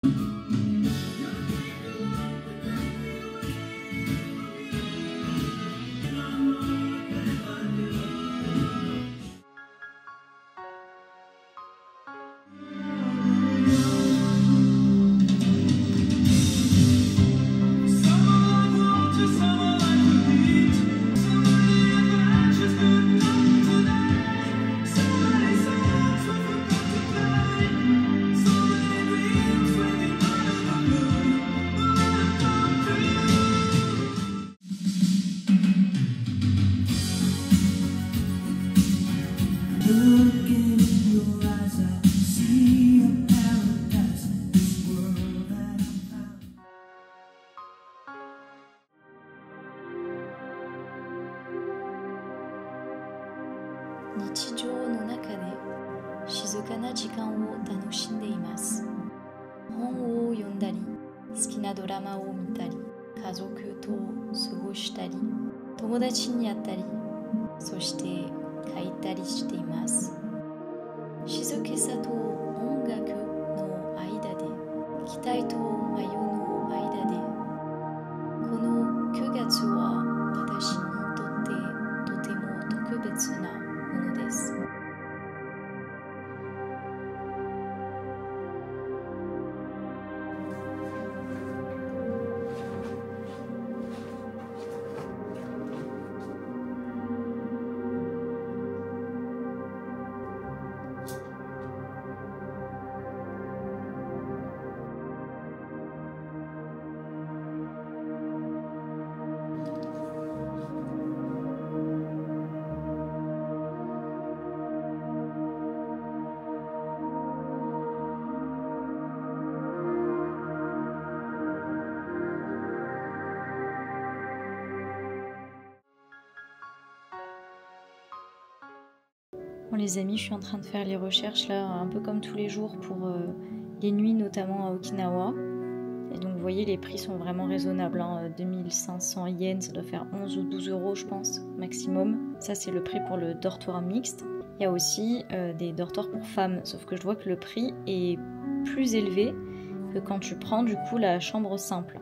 日常の中で静かな時間を楽しんでいます。本を読んだり、好きなドラマを見たり、家族と過ごしたり、友達に会ったり、そして書いたりしています。静けさと音楽の間で、期待と迷いの間で、この9月は私にとってとても特別なものです。Bon les amis, je suis en train de faire les recherches là, un peu comme tous les jours pour les nuits, notamment à Okinawa. Et donc vous voyez, les prix sont vraiment raisonnables, hein. 2500 yens, ça doit faire 11 ou 12 euros je pense, maximum. Ça c'est le prix pour le dortoir mixte. Il y a aussi des dortoirs pour femmes, sauf que je vois que le prix est plus élevé que quand tu prends du coup la chambre simple.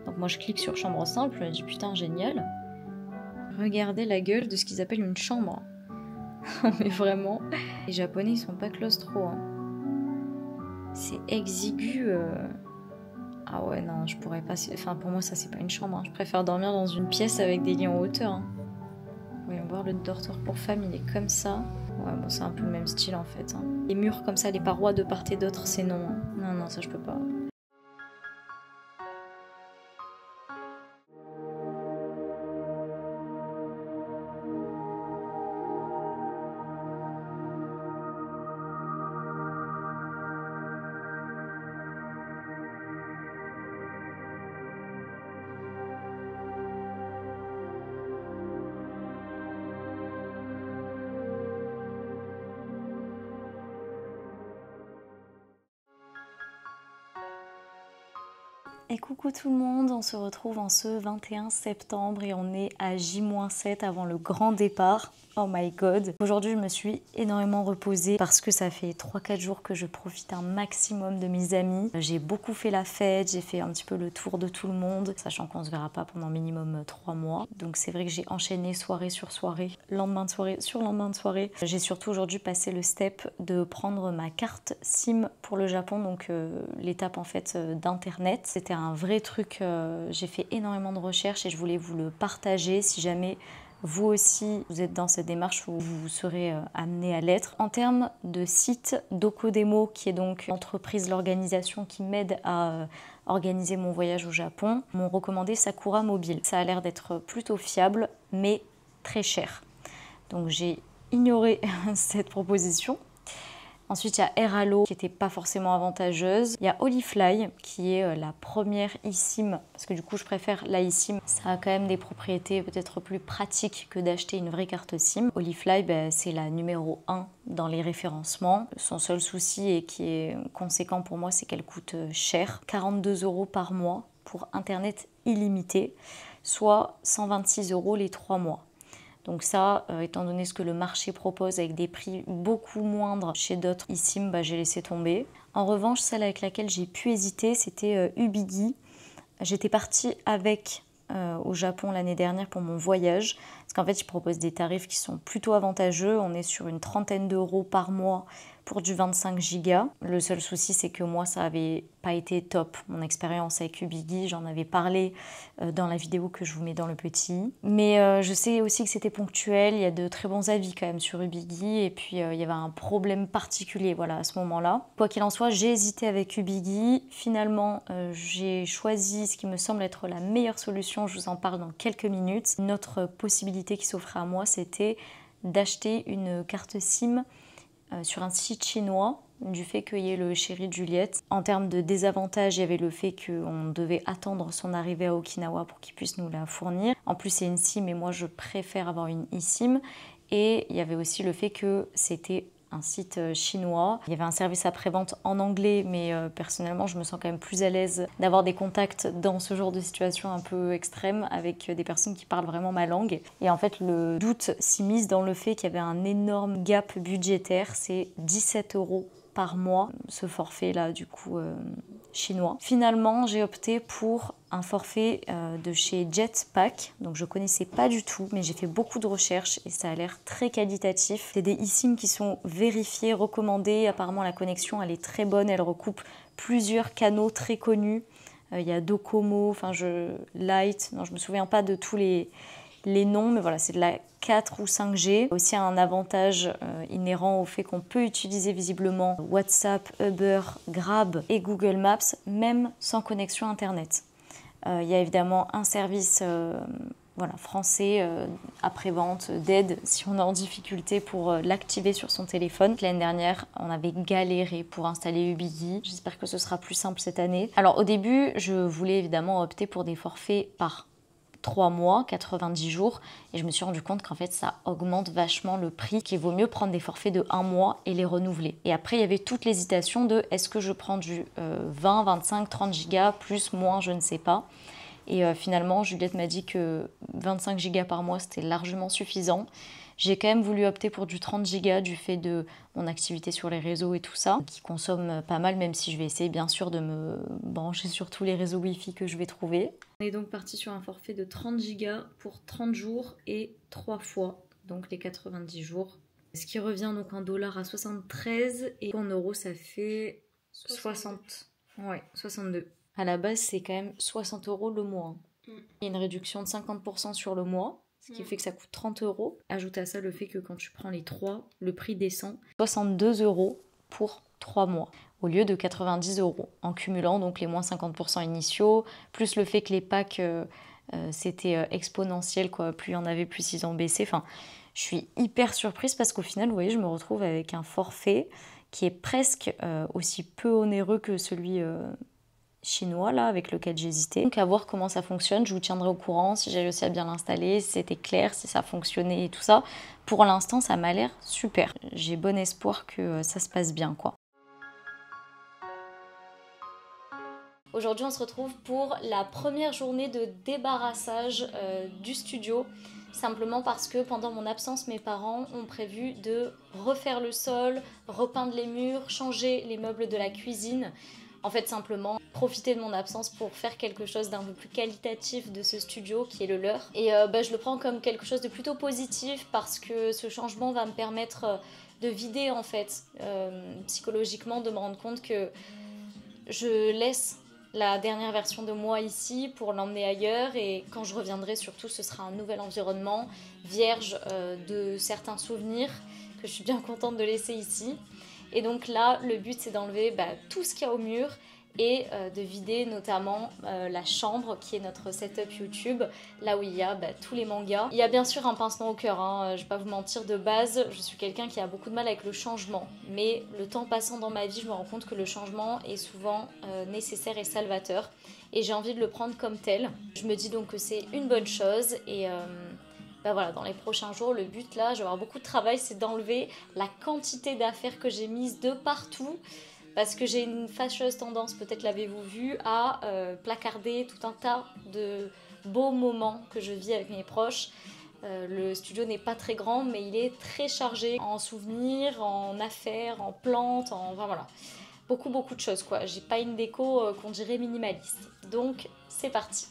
Donc moi je clique sur chambre simple, je dis putain génial. Regardez la gueule de ce qu'ils appellent une chambre. Mais vraiment, les Japonais ils sont pas claustro, hein. C'est exigu. Ah ouais non, je pourrais pas. Enfin pour moi ça c'est pas une chambre, hein. Je préfère dormir dans une pièce avec des lits en hauteur, hein. Voyons voir, le dortoir pour femmes il est comme ça. Ouais bon c'est un peu le même style en fait, hein. Les murs comme ça, les parois de part et d'autre c'est non, hein. Non non ça je peux pas. Et coucou tout le monde, on se retrouve en ce 21 septembre et on est à J-7 avant le grand départ. Oh my god. Aujourd'hui je me suis énormément reposée parce que ça fait 3-4 jours que je profite un maximum de mes amis. J'ai beaucoup fait la fête, j'ai fait un petit peu le tour de tout le monde, sachant qu'on se verra pas pendant minimum 3 mois. Donc c'est vrai que j'ai enchaîné soirée sur soirée, lendemain de soirée sur lendemain de soirée. J'ai surtout aujourd'hui passé le step de prendre ma carte SIM pour le Japon, donc l'étape en fait d'internet. C'était un vrai truc, j'ai fait énormément de recherches et je voulais vous le partager si jamais vous aussi vous êtes dans cette démarche où vous serez amené à l'être. En termes de site, Dokodemo, qui est donc l'entreprise, l'organisation qui m'aide à organiser mon voyage au Japon, m'ont recommandé Sakura Mobile. Ça a l'air d'être plutôt fiable mais très cher. Donc j'ai ignoré cette proposition. Ensuite, il y a Airalo qui n'était pas forcément avantageuse. Il y a Holifly qui est la première eSIM, parce que du coup, je préfère la eSIM. Ça a quand même des propriétés peut-être plus pratiques que d'acheter une vraie carte SIM. Holifly, c'est la numéro 1 dans les référencements. Son seul souci, et qui est conséquent pour moi, c'est qu'elle coûte cher. 42 € par mois pour Internet illimité, soit 126 € les 3 mois. Donc ça, étant donné ce que le marché propose avec des prix beaucoup moindres chez d'autres ici, j'ai laissé tomber. En revanche, celle avec laquelle j'ai pu hésiter, c'était Ubigi. J'étais partie avec au Japon l'année dernière pour mon voyage, parce qu'en fait, ils proposent des tarifs qui sont plutôt avantageux. On est sur une trentaine d'euros par mois pour du 25 Go. Le seul souci, c'est que moi, ça n'avait pas été top. Mon expérience avec Ubigi, j'en avais parlé dans la vidéo que je vous mets dans le petit. Mais je sais aussi que c'était ponctuel. Il y a de très bons avis quand même sur Ubigi. Et puis, il y avait un problème particulier voilà, à ce moment-là. Quoi qu'il en soit, j'ai hésité avec Ubigi. Finalement, j'ai choisi ce qui me semble être la meilleure solution. Je vous en parle dans quelques minutes. Une autre possibilité qui s'offrait à moi, c'était d'acheter une carte SIM sur un site chinois, du fait qu'il y ait le chéri de Juliette. En termes de désavantages, il y avait le fait qu'on devait attendre son arrivée à Okinawa pour qu'il puisse nous la fournir. En plus, c'est une SIM et moi, je préfère avoir une eSIM. Et il y avait aussi le fait que c'était un site chinois. Il y avait un service après-vente en anglais, mais personnellement, je me sens quand même plus à l'aise d'avoir des contacts dans ce genre de situation un peu extrême avec des personnes qui parlent vraiment ma langue. Et en fait, le doute s'y mise dans le fait qu'il y avait un énorme gap budgétaire. C'est 17 € par mois, ce forfait-là, du coup, chinois. Finalement, j'ai opté pour un forfait de chez Jetpack. Donc, je connaissais pas du tout, mais j'ai fait beaucoup de recherches et ça a l'air très qualitatif. C'est des eSIM qui sont vérifiés, recommandés. Apparemment, la connexion, elle est très bonne. Elle recoupe plusieurs canaux très connus. Il y a Docomo, Light. Non, je me souviens pas de tous les noms, mais voilà, c'est de la 4 ou 5G. Aussi un avantage inhérent au fait qu'on peut utiliser visiblement WhatsApp, Uber, Grab et Google Maps, même sans connexion Internet. Il y a évidemment un service français après-vente d'aide si on est en difficulté pour l'activer sur son téléphone. L'année dernière, on avait galéré pour installer Ubigi. J'espère que ce sera plus simple cette année. Alors au début, je voulais évidemment opter pour des forfaits par 3 mois, 90 jours, et je me suis rendu compte qu'en fait ça augmente vachement le prix, qu'il vaut mieux prendre des forfaits de 1 mois et les renouveler. Et après il y avait toute l'hésitation de est-ce que je prends du 20, 25, 30 gigas, plus, moins, je ne sais pas. Et finalement Juliette m'a dit que 25 gigas par mois c'était largement suffisant. J'ai quand même voulu opter pour du 30 gigas du fait de mon activité sur les réseaux et tout ça, qui consomme pas mal, même si je vais essayer bien sûr de me brancher sur tous les réseaux Wi-Fi que je vais trouver. On est donc parti sur un forfait de 30 gigas pour 30 jours et 3 fois, donc les 90 jours. Ce qui revient donc en dollars à 73 et en euros ça fait 60. Ouais, 62. À la base c'est quand même 60 € le mois. Il y a une réduction de 50% sur le mois. Ce qui fait que ça coûte 30 €. Ajoute à ça le fait que quand tu prends les 3, le prix descend. 62 € pour 3 mois, au lieu de 90 €, en cumulant donc les moins 50% initiaux, plus le fait que les packs, c'était exponentiel, quoi. Plus il y en avait, plus ils ont baissé. Enfin, je suis hyper surprise parce qu'au final, vous voyez, je me retrouve avec un forfait qui est presque aussi peu onéreux que celui chinois là avec lequel j'hésitais. Donc à voir comment ça fonctionne, je vous tiendrai au courant si j'ai réussi à bien l'installer, si c'était clair, si ça fonctionnait et tout ça. Pour l'instant ça m'a l'air super. J'ai bon espoir que ça se passe bien quoi. Aujourd'hui on se retrouve pour la première journée de débarrassage du studio. Simplement parce que pendant mon absence, mes parents ont prévu de refaire le sol, repeindre les murs, changer les meubles de la cuisine. En fait, simplement profiter de mon absence pour faire quelque chose d'un peu plus qualitatif de ce studio qui est le leur. Et je le prends comme quelque chose de plutôt positif parce que ce changement va me permettre de vider en fait psychologiquement, de me rendre compte que je laisse la dernière version de moi ici pour l'emmener ailleurs et quand je reviendrai surtout ce sera un nouvel environnement vierge de certains souvenirs que je suis bien contente de laisser ici. Et donc là, le but c'est d'enlever tout ce qu'il y a au mur et de vider notamment la chambre qui est notre setup YouTube, là où il y a tous les mangas. Il y a bien sûr un pincement au cœur, je vais pas vous mentir, de base, je suis quelqu'un qui a beaucoup de mal avec le changement. Mais le temps passant dans ma vie, je me rends compte que le changement est souvent nécessaire et salvateur. Et j'ai envie de le prendre comme tel. Je me dis donc que c'est une bonne chose et... voilà, dans les prochains jours, le but là, je vais avoir beaucoup de travail, c'est d'enlever la quantité d'affaires que j'ai mises de partout parce que j'ai une fâcheuse tendance, peut-être l'avez-vous vu, à placarder tout un tas de beaux moments que je vis avec mes proches. Le studio n'est pas très grand, mais il est très chargé en souvenirs, en affaires, en plantes, enfin voilà. Beaucoup de choses quoi. J'ai pas une déco qu'on dirait minimaliste. Donc c'est parti.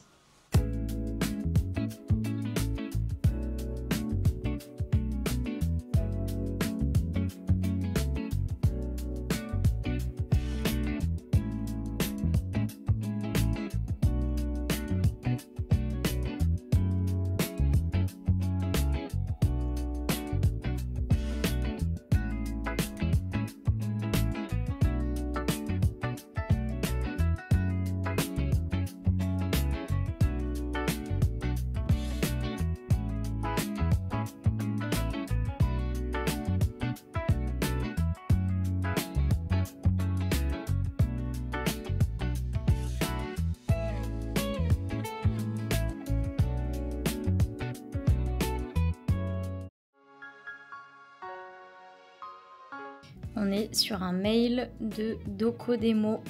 On est sur un mail de Docodemo.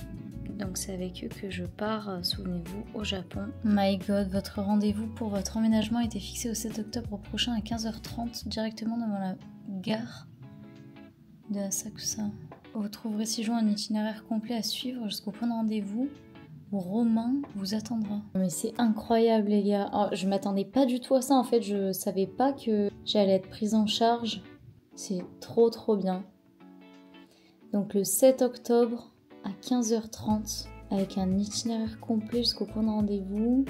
Donc c'est avec eux que je pars, souvenez-vous, au Japon. My God, votre rendez-vous pour votre emménagement a été fixé au 7 octobre prochain à 15h30, directement devant la gare de Asakusa. Vous trouverez ci-joint un itinéraire complet à suivre jusqu'au point de rendez-vous où Romain vous attendra. Mais c'est incroyable les gars. Oh, je m'attendais pas du tout à ça en fait, je savais pas que j'allais être prise en charge. C'est trop bien. Donc le 7 octobre à 15h30 avec un itinéraire complet jusqu'au point de rendez-vous.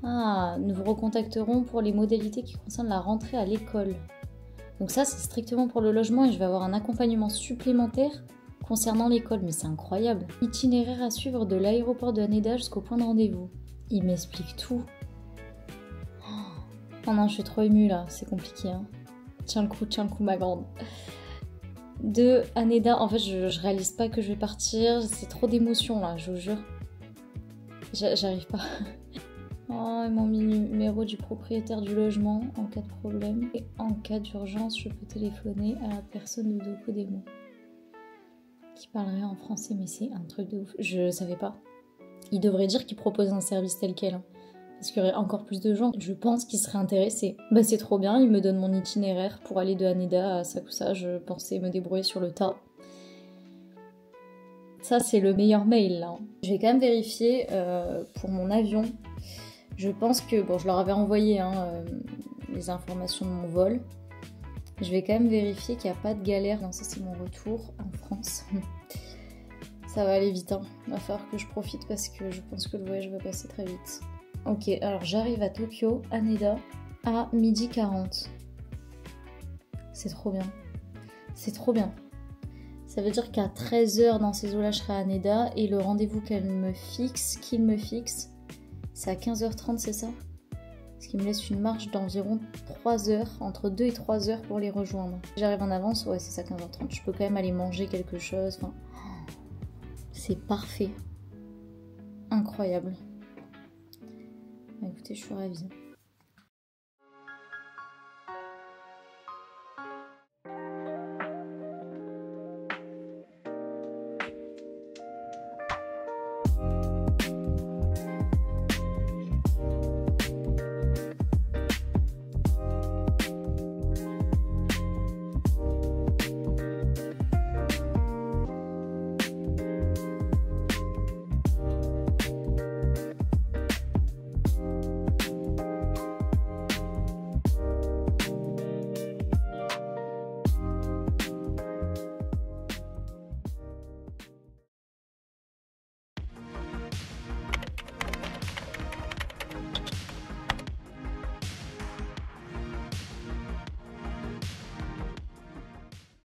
Ah, nous vous recontacterons pour les modalités qui concernent la rentrée à l'école. Donc ça c'est strictement pour le logement et je vais avoir un accompagnement supplémentaire concernant l'école. Mais c'est incroyable. Itinéraire à suivre de l'aéroport de Haneda jusqu'au point de rendez-vous. Il m'explique tout. Oh non, je suis trop émue là, c'est compliqué hein. Tiens le coup ma grande. De Haneda, en fait je réalise pas que je vais partir, c'est trop d'émotions là, je vous jure. J'arrive pas. Oh, ils m'ont mis le numéro du propriétaire du logement en cas de problème. Et en cas d'urgence, je peux téléphoner à la personne de Docodemo qui parlerait en français, mais c'est un truc de ouf. Je savais pas. Il devrait dire qu'il propose un service tel quel. Hein. Parce qu'il y aurait encore plus de gens, je pense, qui seraient intéressés. Bah c'est trop bien, il me donne mon itinéraire pour aller de Haneda à Asakusa, je pensais me débrouiller sur le tas. Ça c'est le meilleur mail là. Je vais quand même vérifier pour mon avion. Je pense que, bon je leur avais envoyé les informations de mon vol. Je vais quand même vérifier qu'il n'y a pas de galère. Non, ça c'est mon retour en France. Ça va aller vite, hein. Il va falloir que je profite parce que je pense que le voyage va passer très vite. Ok, alors j'arrive à Tokyo, Haneda, à 12h40. C'est trop bien. C'est trop bien. Ça veut dire qu'à 13h dans ces eaux-là, je serai à Haneda et le rendez-vous qu'il me fixe, c'est à 15h30, c'est ça? Ce qui me laisse une marge d'environ 3 heures, entre 2 et 3 heures pour les rejoindre. Si j'arrive en avance, ouais, c'est ça, 15h30. Je peux quand même aller manger quelque chose. Enfin, c'est parfait. Incroyable. Écoutez, je suis ravie.